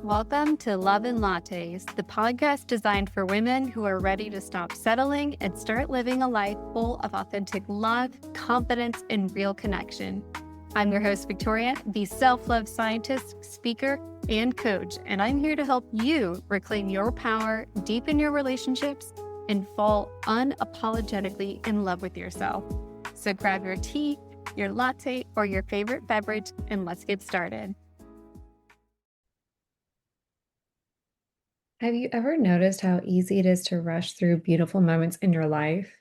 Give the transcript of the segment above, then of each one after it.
Welcome to Love Lattes, the podcast designed for women who are ready to stop settling and start living a life full of authentic love, confidence, and real connection. I'm your host, Victoria, the self-love scientist, speaker, and coach, and I'm here to help you reclaim your power, deepen your relationships, and fall unapologetically in love with yourself. So grab your tea, your latte, or your favorite beverage, and let's get started. Have you ever noticed how easy it is to rush through beautiful moments in your life?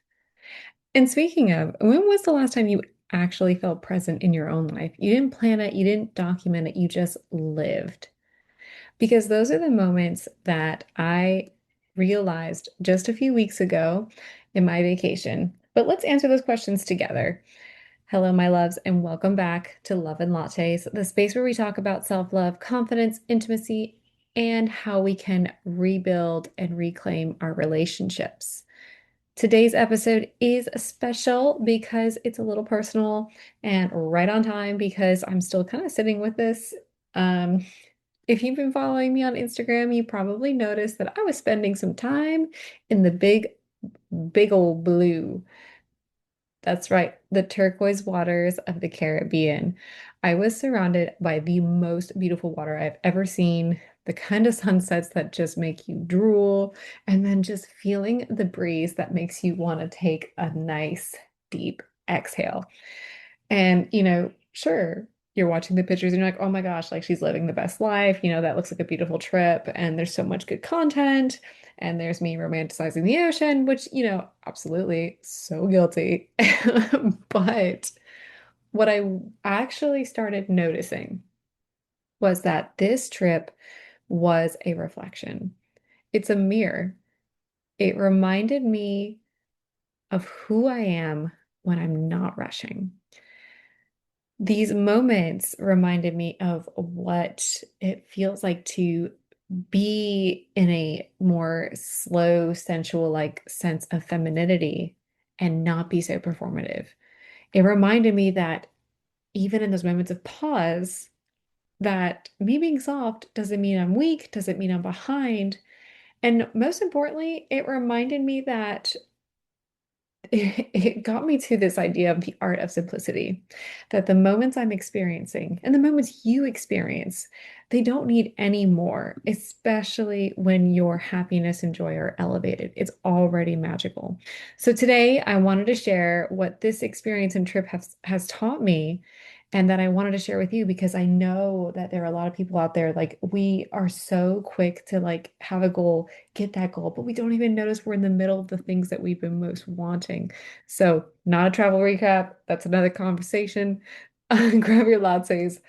And speaking of, when was the last time you actually felt present in your own life? You didn't plan it, you didn't document it, you just lived. Because those are the moments that I realized just a few weeks ago in my vacation. But let's answer those questions together. Hello, my loves, and welcome back to Love and Lattes, the space where we talk about self-love, confidence, intimacy, and how we can rebuild and reclaim our relationships. Today's episode is special because it's a little personal and right on time because I'm still kind of sitting with this. Um, if you've been following me on Instagram, you probably noticed that I was spending some time in the big old blue. That's right, the turquoise waters of the Caribbean. I was surrounded by the most beautiful water I've ever seen, the kind of sunsets that just make you drool, and then just feeling the breeze that makes you want to take a nice deep exhale. And, sure, you're watching the pictures and you're like, oh my gosh, like she's living the best life. That looks like a beautiful trip. And there's so much good content. And there's me romanticizing the ocean, which, absolutely so guilty. But what I actually started noticing was that this trip was a reflection. It's a mirror. It reminded me of who I am when I'm not rushing. These moments reminded me of what it feels like to be in a more slow, sensual like sense of femininity and not be so performative. It reminded me that even in those moments of pause, that me being soft doesn't mean I'm weak, doesn't mean I'm behind. And most importantly, it reminded me that it got me to this idea of the art of simplicity, that the moments I'm experiencing and the moments you experience, they don't need any more, especially when your happiness and joy are elevated. It's already magical. So today I wanted to share what this experience and trip has taught me and that I wanted to share with you because I know that there are a lot of people out there like we are so quick to like have a goal, get that goal, but we don't even notice we're in the middle of the things that we've been most wanting. So, not a travel recap. That's another conversation. Grab your lattes,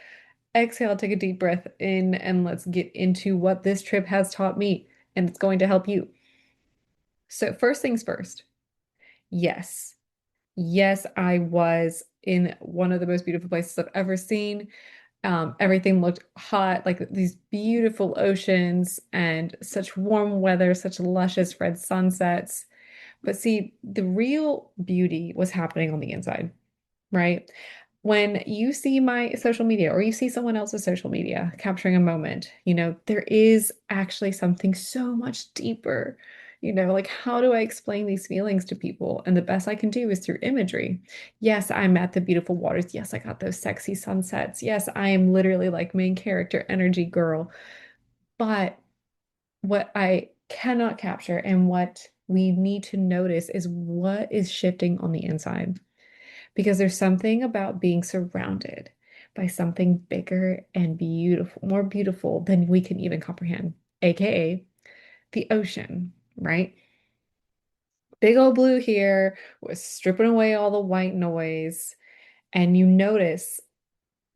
exhale, take a deep breath in, and let's get into what this trip has taught me, and it's going to help you. So, first things first. Yes. Yes, I was in one of the most beautiful places I've ever seen. Everything looked hot, like these beautiful oceans and such warm weather, such luscious red sunsets. But see, the real beauty was happening on the inside, right? When you see my social media or you see someone else's social media capturing a moment, there is actually something so much deeper. Like how do I explain these feelings to people? And the best I can do is through imagery. Yes, I'm at the beautiful waters. Yes, I got those sexy sunsets. Yes, I am literally like main character energy girl. But what I cannot capture and what we need to notice is what is shifting on the inside. Because there's something about being surrounded by something bigger and beautiful, more beautiful than we can even comprehend, aka the ocean, right? Big old blue here was stripping away all the white noise. And you notice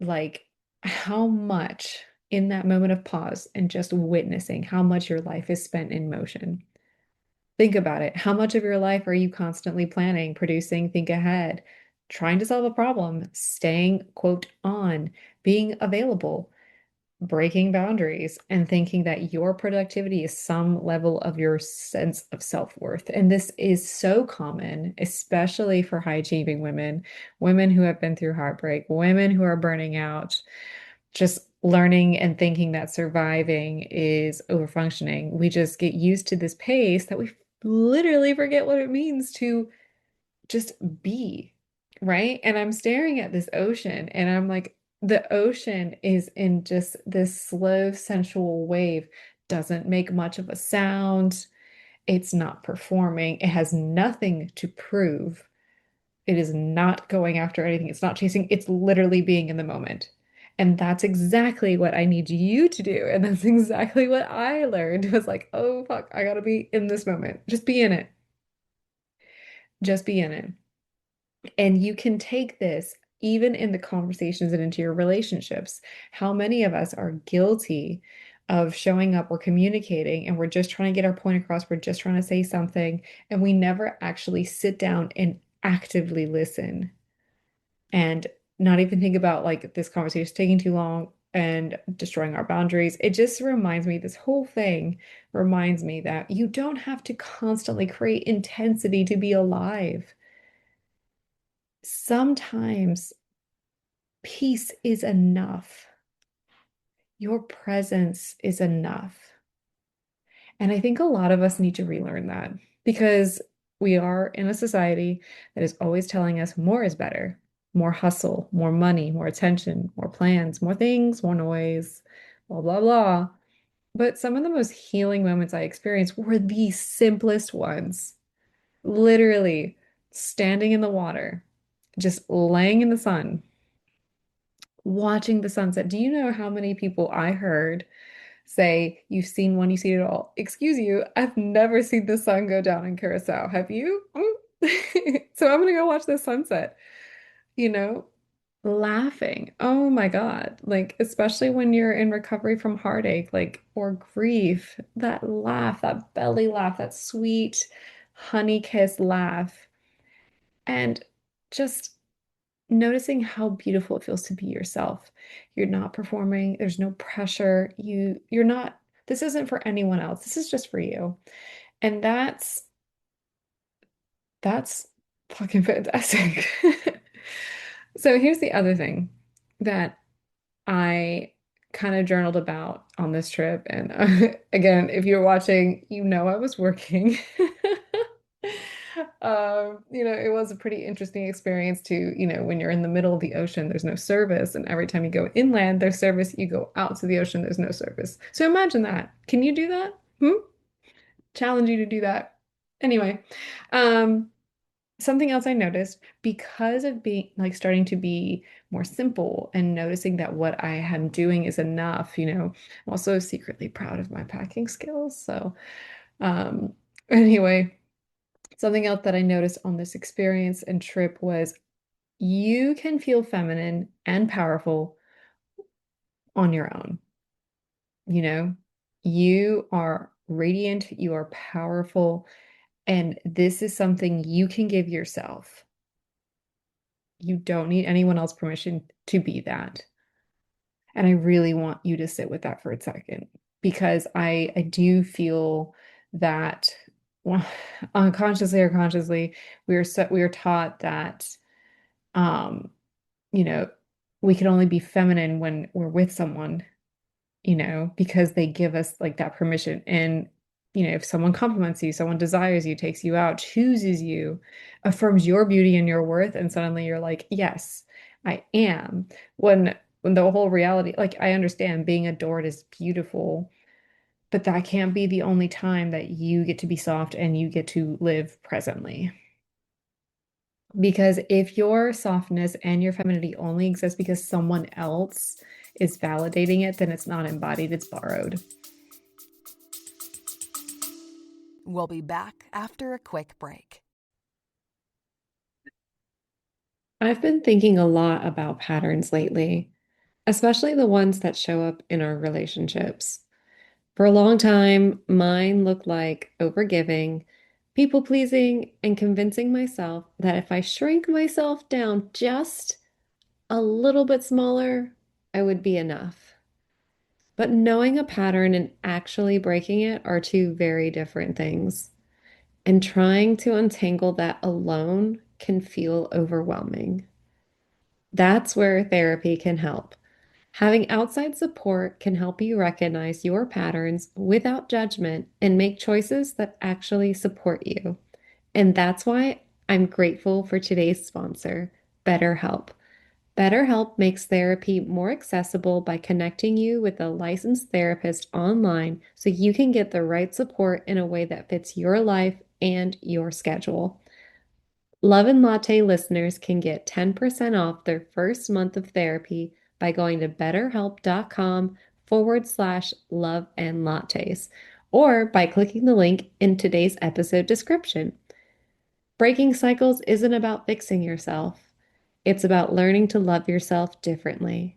like how much in that moment of pause and just witnessing how much your life is spent in motion. Think about it. How much of your life are you constantly planning, producing, think ahead, trying to solve a problem, staying, quote, on, being available, breaking boundaries, and thinking that your productivity is some level of your sense of self-worth? And this is so common, especially for high-achieving women, women who have been through heartbreak, women who are burning out, just learning and thinking that surviving is overfunctioning. We just get used to this pace that we literally forget what it means to just be, right? And I'm staring at this ocean and I'm like, the ocean is in just this slow, sensual wave, doesn't make much of a sound. It's not performing. It has nothing to prove. It is not going after anything. It's not chasing. It's literally being in the moment. And that's exactly what I need you to do. And that's exactly what I learned. It was like, oh, fuck, I gotta be in this moment. Just be in it. Just be in it. And you can take this even in the conversations and into your relationships. How many of us are guilty of showing up or communicating and we're just trying to get our point across, we're just trying to say something, and we never actually sit down and actively listen and not even think about like this conversation is taking too long and destroying our boundaries. It just reminds me, this whole thing reminds me that you don't have to constantly create intensity to be alive. Sometimes peace is enough. Your presence is enough. And I think a lot of us need to relearn that because we are in a society that is always telling us more is better, more hustle, more money, more attention, more plans, more things, more noise, blah, blah, blah. But some of the most healing moments I experienced were the simplest ones. Literally standing in the water, just laying in the sun, watching the sunset. Do you know how many people I heard say, "You've seen one, you've seen it all"? Excuse you, I've never seen the sun go down in Curacao. Have you? So I'm gonna go watch the sunset, you know, laughing. Oh my God. Like, especially when you're in recovery from heartache, like, or grief, that laugh, that belly laugh, that sweet honey kiss laugh. And just noticing how beautiful it feels to be yourself. You're not performing, there's no pressure. You're not, this isn't for anyone else. This is just for you. And that's fucking fantastic. So here's the other thing that I kind of journaled about on this trip. And again, if you're watching, you know I was working. It was a pretty interesting experience to, when you're in the middle of the ocean, there's no service. And every time you go inland, there's service. You go out to the ocean, there's no service. So imagine that. Can you do that? Challenge you to do that. Anyway, um, something else I noticed because of being like starting to be more simple and noticing that what I am doing is enough, I'm also secretly proud of my packing skills. So, um, anyway, something else that I noticed on this experience and trip was you can feel feminine and powerful on your own. You know, you are radiant, you are powerful, and this is something you can give yourself. You don't need anyone else's permission to be that. And I really want you to sit with that for a second because I do feel that well, unconsciously or consciously we are taught that um you know we can only be feminine when we're with someone, because they give us like that permission. And, if someone compliments you, someone desires you, takes you out, chooses you, affirms your beauty and your worth, and suddenly you're like, yes, I am. When the whole reality, like I understand being adored is beautiful, but that can't be the only time that you get to be soft and you get to live presently. Because if your softness and your femininity only exist because someone else is validating it, then it's not embodied, it's borrowed. We'll be back after a quick break. I've been thinking a lot about patterns lately, especially the ones that show up in our relationships. For a long time, mine looked like overgiving, people pleasing, and convincing myself that if I shrink myself down just a little bit smaller, I would be enough. But knowing a pattern and actually breaking it are two very different things. And trying to untangle that alone can feel overwhelming. That's where therapy can help. Having outside support can help you recognize your patterns without judgment and make choices that actually support you. And that's why I'm grateful for today's sponsor, BetterHelp. BetterHelp makes therapy more accessible by connecting you with a licensed therapist online so you can get the right support in a way that fits your life and your schedule. Love and Latte listeners can get 10% off their first month of therapy by going to betterhelp.com/love and lattes or by clicking the link in today's episode description. Breaking cycles isn't about fixing yourself. It's about learning to love yourself differently.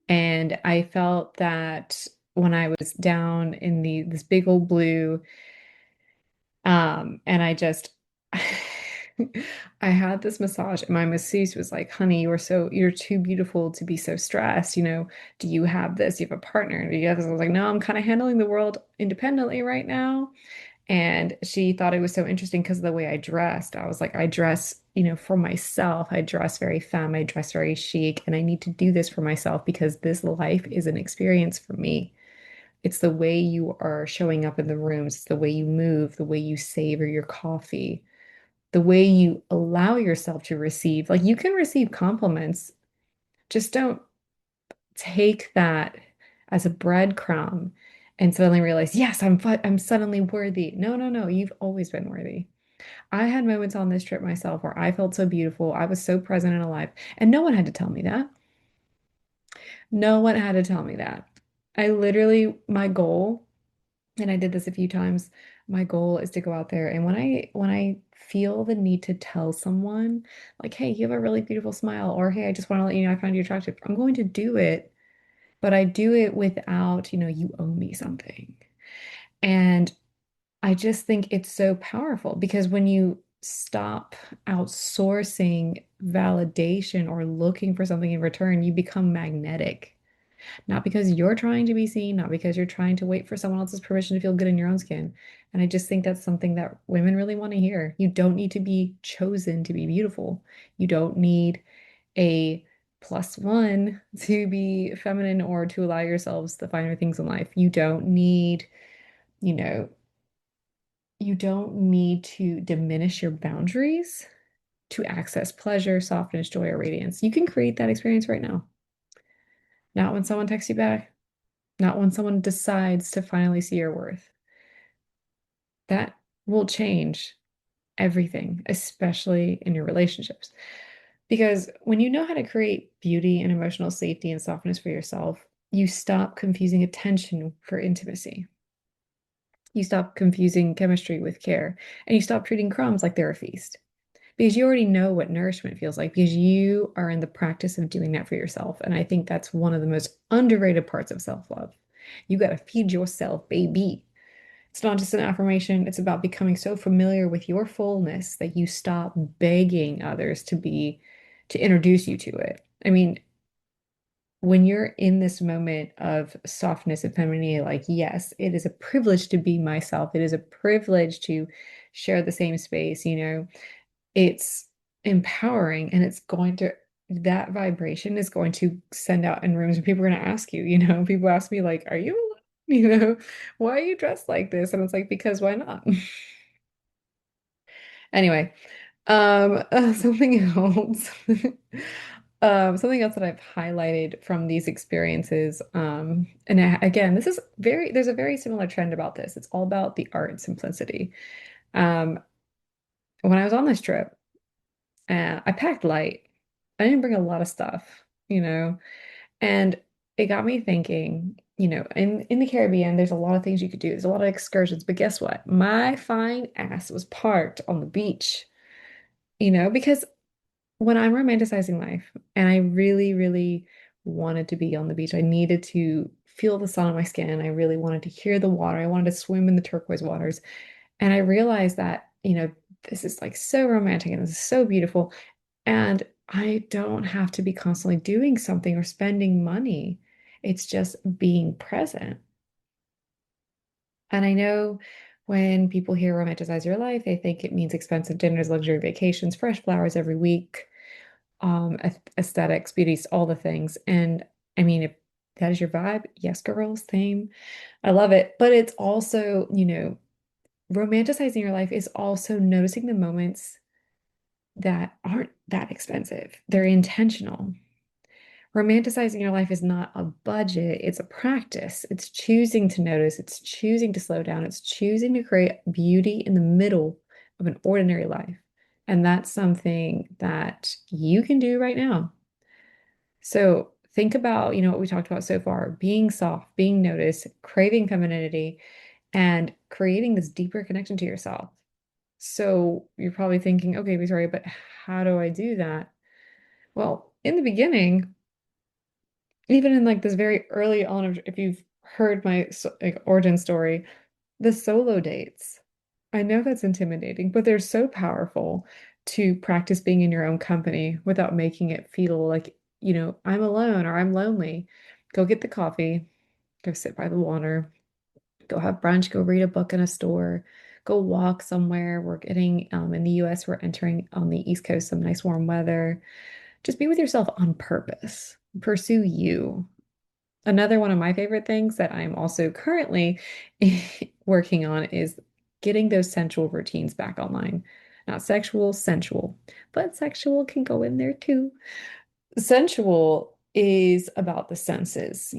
And I felt that when I was down in this big old blue, and I just I had this massage and my masseuse was like, honey, you're too beautiful to be so stressed. Do you have this? Do you have a partner? Do you have this? I was like, no, I'm kind of handling the world independently right now. And she thought it was so interesting because of the way I dressed. I was like, I dress, for myself. I dress very femme, I dress very chic, and I need to do this for myself because this life is an experience for me. It's the way you are showing up in the rooms, it's the way you move, the way you savor your coffee, the way you allow yourself to receive. Like you can receive compliments, just don't take that as a breadcrumb and suddenly realize, yes, I'm suddenly worthy. No, no, no, you've always been worthy. I had moments on this trip myself where I felt so beautiful. I was so present and alive, and no one had to tell me that. No one had to tell me that. My goal, and I did this a few times, my goal is to go out there and when I feel the need to tell someone like, hey, you have a really beautiful smile, or hey, I just want to let you know I find you attractive. I'm going to do it, but I do it without, you owe me something. And I just think it's so powerful because when you stop outsourcing validation or looking for something in return, you become magnetic. Not because you're trying to be seen, not because you're trying to wait for someone else's permission to feel good in your own skin. And I just think that's something that women really want to hear. You don't need to be chosen to be beautiful. You don't need a plus one to be feminine or to allow yourselves the finer things in life. You know, you don't need to diminish your boundaries to access pleasure, softness, joy, or radiance. You can create that experience right now. Not when someone texts you back, not when someone decides to finally see your worth. That will change everything, especially in your relationships. Because when you know how to create beauty and emotional safety and softness for yourself, you stop confusing attention for intimacy. You stop confusing chemistry with care, and you stop treating crumbs like they're a feast. Because you already know what nourishment feels like, because you are in the practice of doing that for yourself. And I think that's one of the most underrated parts of self-love. You got to feed yourself, baby. It's not just an affirmation, it's about becoming so familiar with your fullness that you stop begging others to introduce you to it. I mean, when you're in this moment of softness and femininity, like, yes, it is a privilege to be myself. It is a privilege to share the same space, it's empowering and that vibration is going to send out in rooms and people are going to ask you, people ask me like, are you, why are you dressed like this? And it's like, because why not? Anyway, something else, something else that I've highlighted from these experiences, again, there's a very similar trend about this. It's all about the art and simplicity. Um, when I was on this trip, I packed light. I didn't bring a lot of stuff, and it got me thinking, in the Caribbean, there's a lot of things you could do. There's a lot of excursions, but guess what? My fine ass was parked on the beach, because when I'm romanticizing life and I really, really wanted to be on the beach, I needed to feel the sun on my skin. I really wanted to hear the water. I wanted to swim in the turquoise waters. And I realized that, this is like so romantic and this is so beautiful. And I don't have to be constantly doing something or spending money. It's just being present. And I know when people hear romanticize your life, they think it means expensive dinners, luxury vacations, fresh flowers every week. aesthetics, beauties, all the things. And I mean, if that is your vibe, yes, girls, same. I love it. But it's also, romanticizing your life is also noticing the moments that aren't that expensive. They're intentional. Romanticizing your life is not a budget, it's a practice. It's choosing to notice, it's choosing to slow down, it's choosing to create beauty in the middle of an ordinary life. And that's something that you can do right now. So think about, what we talked about so far, being soft, being noticed, craving femininity, and creating this deeper connection to yourself. So you're probably thinking, okay, Victoria, but how do I do that? Well, in the beginning, even in like this very early on, if you've heard my like origin story, the solo dates. I know that's intimidating, but they're so powerful to practice being in your own company without making it feel like, I'm alone or I'm lonely. Go get the coffee, go sit by the water, go have brunch, go read a book in a store, go walk somewhere. We're getting in the US, we're entering on the East Coast some nice warm weather. Just be with yourself on purpose. Pursue you. Another one of my favorite things that I'm also currently working on is getting those sensual routines back online. Not sexual, sensual, but sexual can go in there too. Sensual is about the senses.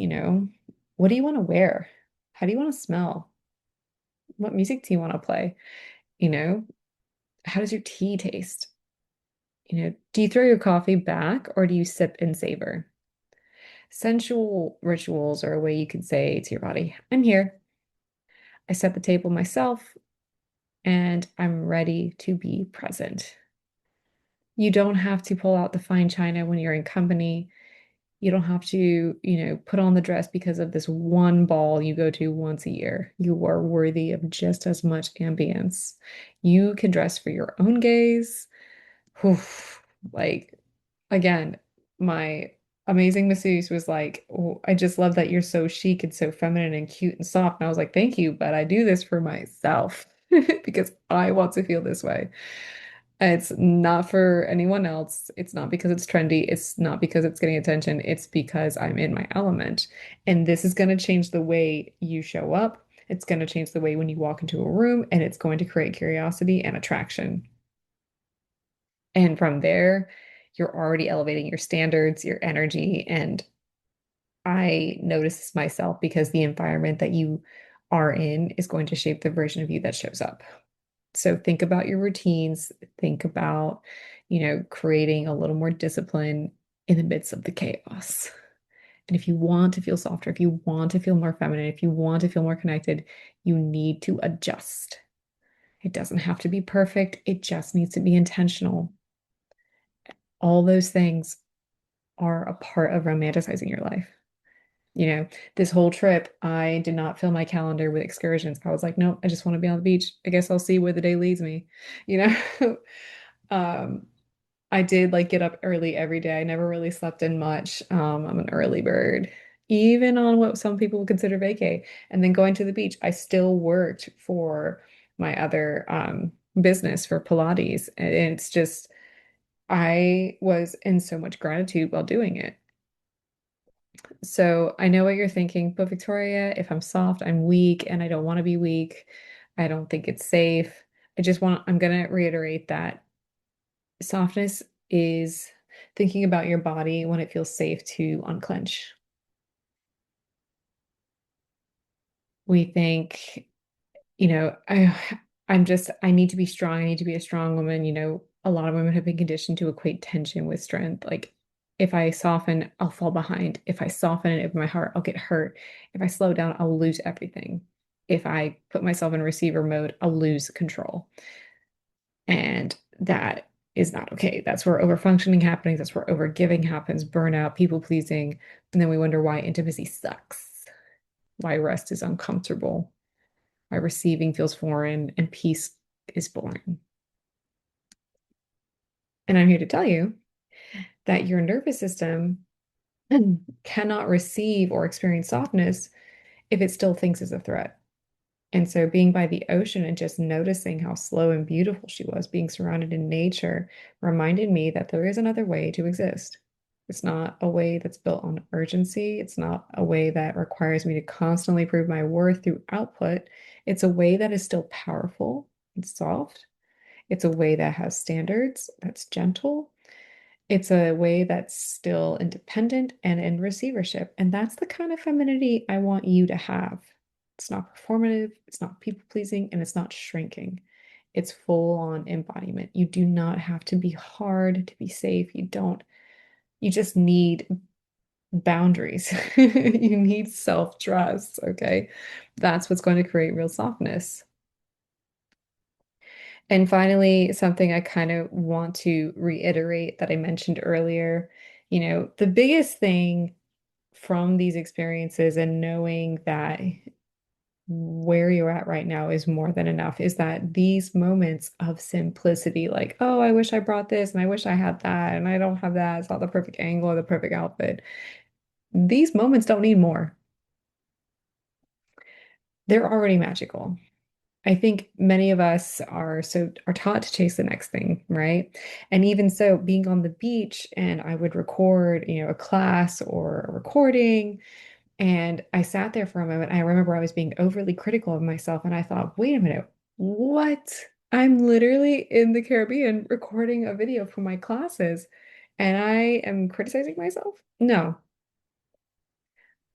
What do you want to wear? How do you want to smell? What music do you want to play? You know, how does your tea taste? Do you throw your coffee back or do you sip and savor? Sensual rituals are a way you could say to your body, I'm here. I set the table myself and I'm ready to be present. You don't have to pull out the fine china when you're in company. You don't have to, put on the dress because of this one ball you go to once a year. You are worthy of just as much ambience. You can dress for your own gaze. Oof. Like, again, my amazing masseuse was like, oh, I just love that you're so chic and so feminine and cute and soft. And I was like, thank you, but I do this for myself because I want to feel this way. It's not for anyone else. It's not because it's trendy. It's not because it's getting attention. It's because I'm in my element. And this is going to change the way you show up. It's going to change the way when you walk into a room, and it's going to create curiosity and attraction. And from there, you're already elevating your standards, your energy. And I notice this myself because the environment that you are in is going to shape the version of you that shows up. So think about your routines, think about, creating a little more discipline in the midst of the chaos. And if you want to feel softer, if you want to feel more feminine, if you want to feel more connected, you need to adjust. It doesn't have to be perfect, it just needs to be intentional. All those things are a part of romanticizing your life. You know, this whole trip, I did not fill my calendar with excursions. I was like, nope, I just want to be on the beach. I guess I'll see where the day leads me. You know, um, I did like get up early every day. I never really slept in much. I'm an early bird, even on what some people would consider vacay. And then going to the beach, I still worked for my other business for Pilates. And it's just, I was in so much gratitude while doing it. So I know what you're thinking, but Victoria, if I'm soft, I'm weak and I don't want to be weak. I don't think it's safe. I'm going to reiterate that softness is thinking about your body when it feels safe to unclench. We think, I need to be strong. I need to be a strong woman. A lot of women have been conditioned to equate tension with strength. Like if I soften, I'll fall behind. If I soften and open my heart, I'll get hurt. If I slow down, I'll lose everything. If I put myself in receiver mode, I'll lose control. And that is not okay. That's where overfunctioning happens. That's where overgiving happens, burnout, people pleasing. And then we wonder why intimacy sucks, why rest is uncomfortable, why receiving feels foreign, and peace is boring. And I'm here to tell you that your nervous system cannot receive or experience softness if it still thinks it's a threat. And so being by the ocean and just noticing how slow and beautiful she was, being surrounded in nature, reminded me that there is another way to exist. It's not a way that's built on urgency. It's not a way that requires me to constantly prove my worth through output. It's a way that is still powerful and soft. It's a way that has standards, that's gentle. It's a way that's still independent and in receivership. And that's the kind of femininity I want you to have. It's not performative, it's not people pleasing, and it's not shrinking. It's full on embodiment. You do not have to be hard to be safe. You just need boundaries. You need self-trust, okay? That's what's going to create real softness. And finally, something I kind of want to reiterate that I mentioned earlier, the biggest thing from these experiences and knowing that where you're at right now is more than enough is that these moments of simplicity, like, oh, I wish I brought this and I wish I had that and I don't have that. It's not the perfect angle or the perfect outfit. These moments don't need more. They're already magical. I think many of us are taught to chase the next thing, right? And even so, being on the beach and I would record, a class or a recording, and I sat there for a moment. I remember I was being overly critical of myself, and I thought, wait a minute, what? I'm literally in the Caribbean recording a video for my classes, and I am criticizing myself? No,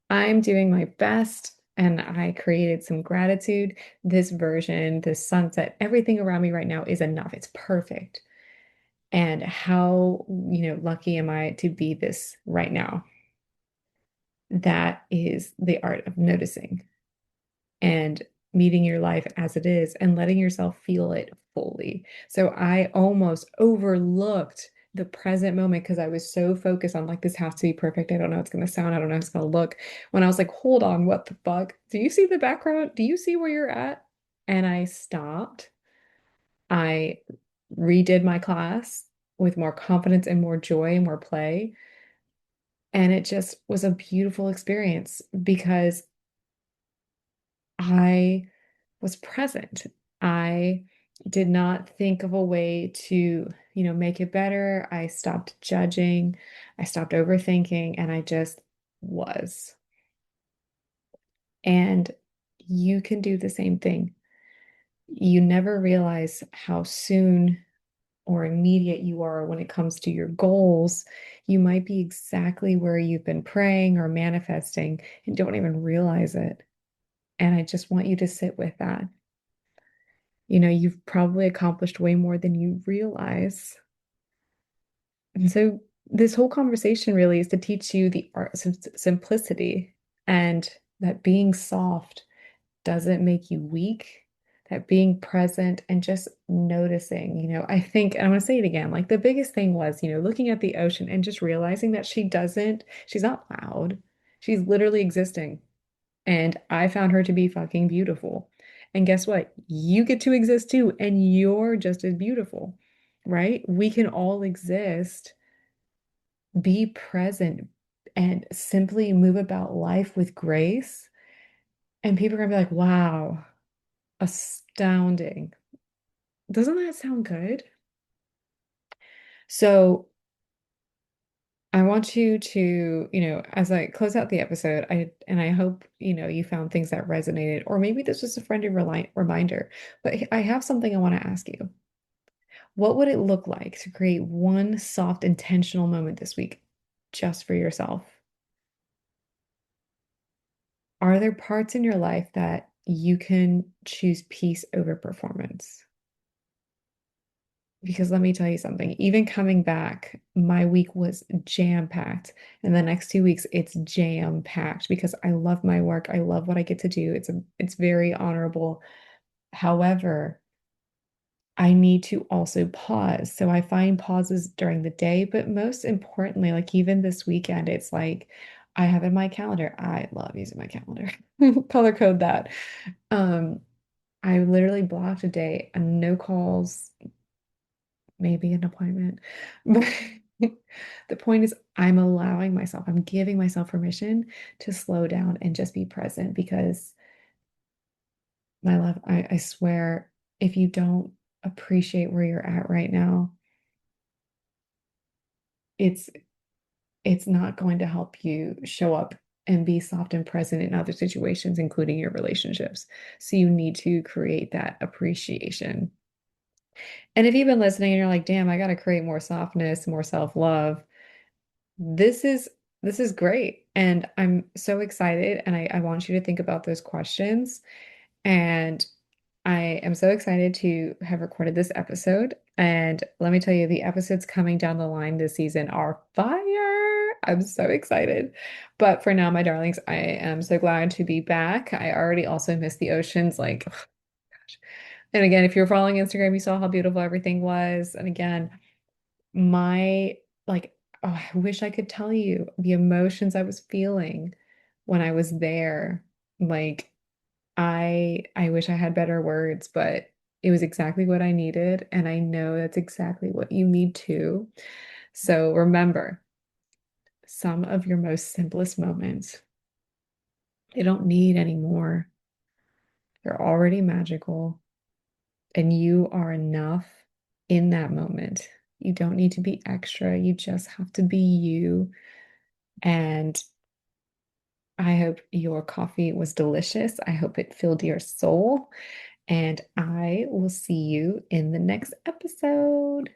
I'm doing my best and I created some gratitude. This version, this sunset, everything around me right now is enough. It's perfect. And how, lucky am I to be this right now? That is the art of noticing and meeting your life as it is and letting yourself feel it fully. So I almost overlooked the present moment because I was so focused on like this has to be perfect. I don't know how it's going to sound. I don't know how it's going to look. When I was like, hold on, what the fuck? Do you see the background? Do you see where you're at? And I stopped. I redid my class with more confidence and more joy and more play. And it just was a beautiful experience because I was present. I did not think of a way to, make it better. I stopped judging. I stopped overthinking and I just was. And you can do the same thing. You never realize how soon or immediate you are when it comes to your goals. You might be exactly where you've been praying or manifesting and don't even realize it. And I just want you to sit with that. You've probably accomplished way more than you realize. And so this whole conversation really is to teach you the art of simplicity and that being soft doesn't make you weak, that being present and just noticing, I think, and I'm going to say it again, like the biggest thing was, looking at the ocean and just realizing that she's not loud. She's literally existing. And I found her to be fucking beautiful. And guess what? You get to exist too, and you're just as beautiful, right? We can all exist, be present, and simply move about life with grace. And people are gonna be like, wow, astounding. Doesn't that sound good? So I want you to, as I close out the episode, I hope, you found things that resonated, or maybe this was a friendly reminder, but I have something I want to ask you. What would it look like to create one soft, intentional moment this week just for yourself? Are there parts in your life that you can choose peace over performance? Because let me tell you something, even coming back, my week was jam-packed. And the next 2 weeks, it's jam-packed because I love my work. I love what I get to do. It's very honorable. However, I need to also pause. So I find pauses during the day, but most importantly, like even this weekend, it's like I have in my calendar. I love using my calendar. Color code that. Um, I literally blocked a day and no calls, maybe an appointment. But the point is, I'm giving myself permission to slow down and just be present because My love, I swear, if you don't appreciate where you're at right now, it's it's not going to help you show up and be soft and present in other situations, including your relationships. So you need to create that appreciation. And if you've been listening and you're like, damn, I got to create more softness, more self-love, this is this is great. And I'm so excited. And I want you to think about those questions. And I am so excited to have recorded this episode. And let me tell you, the episodes coming down the line this season are fire. I'm so excited. But for now, my darlings, I am so glad to be back. I already also miss the oceans. Like, gosh. And again, if you're following Instagram, you saw how beautiful everything was. And again, my like, oh, I wish I could tell you the emotions I was feeling when I was there. Like, I wish I had better words, but it was exactly what I needed, and I know that's exactly what you need too. So remember, some of your most simplest moments, they don't need any more. They're already magical, and you are enough in that moment. You don't need to be extra. You just have to be you. And I hope your coffee was delicious. I hope it filled your soul. And I will see you in the next episode.